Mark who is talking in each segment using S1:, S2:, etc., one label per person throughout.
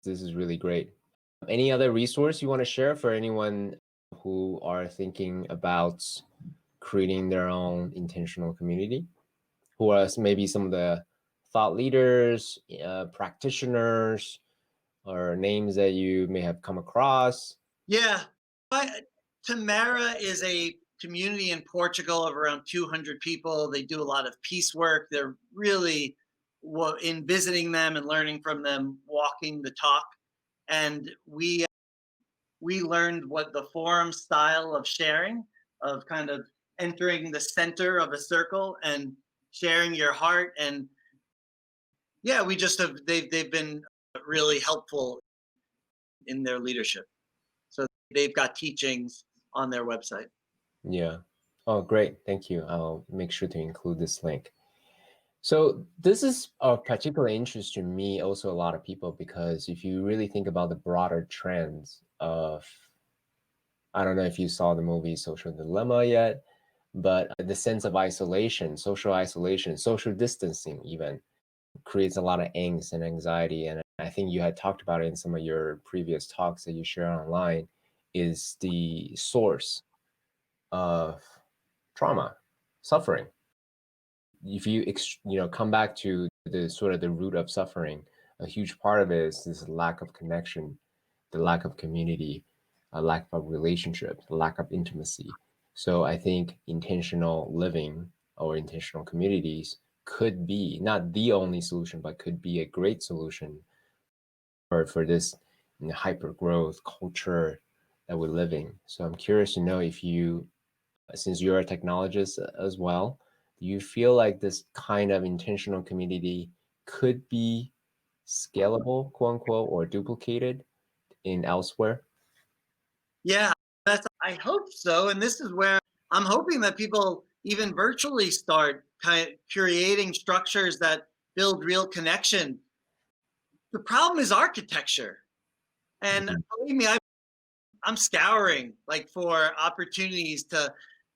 S1: This is really great. Any other resource you want to share for anyone who are thinking about creating their own intentional community? Who are maybe some of the thought leaders, practitioners, or names that you may have come across?
S2: Yeah. Tamara is a community in Portugal of around 200 people. They do a lot of peace work. They're really, in visiting them and learning from them, walking the talk. And we learned what the forum style of sharing, of kind of entering the center of a circle and sharing your heart. And yeah, we just have they've been really helpful in their leadership. So they've got teachings on their website.
S1: Yeah. Oh, great. Thank you. I'll make sure to include this link. So this is of particular interest to me, also a lot of people, because if you really think about the broader trends of, I don't know if you saw the movie Social Dilemma yet, but the sense of isolation, social distancing even creates a lot of angst and anxiety. And I think you had talked about it in some of your previous talks that you share online, is the source of trauma, suffering. If you come back to the sort of the root of suffering, a huge part of it is this lack of connection, the lack of community, a lack of relationship, lack of intimacy. So I think intentional living or intentional communities could be not the only solution, but could be a great solution for this hyper growth culture that we're living. So I'm curious to know if you, since you're a technologist as well, do you feel like this kind of intentional community could be scalable, quote unquote, or duplicated in elsewhere?
S2: Yeah, I hope so. And this is where I'm hoping that people even virtually start kind of creating structures that build real connection. The problem is architecture. And
S1: Mhm.
S2: believe me, I'm scouring like for opportunities to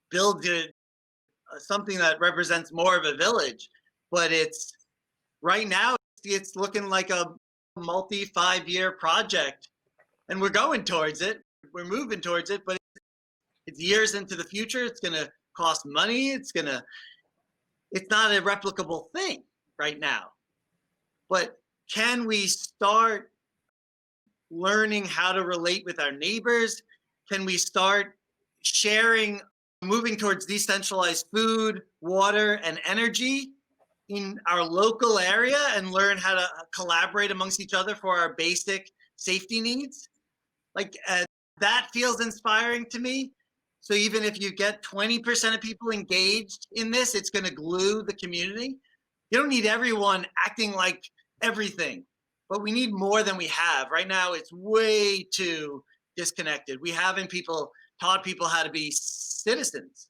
S2: build something that represents more of a village. But it's right now, it's looking like a multi 5 year project. And we're going towards it. We're moving towards it, but it's years into the future. It's going to cost money. It's not a replicable thing right now. But can we start learning how to relate with our neighbors? Can we start sharing, moving towards decentralized food, water, and energy in our local area and learn how to collaborate amongst each other for our basic safety needs? Like that feels inspiring to me. So even if you get 20% of people engaged in this, it's going to glue the community. You don't need everyone acting like everything, but we need more than we have. Right now, it's way too disconnected. We haven't taught people how to be citizens,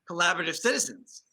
S2: collaborative citizens.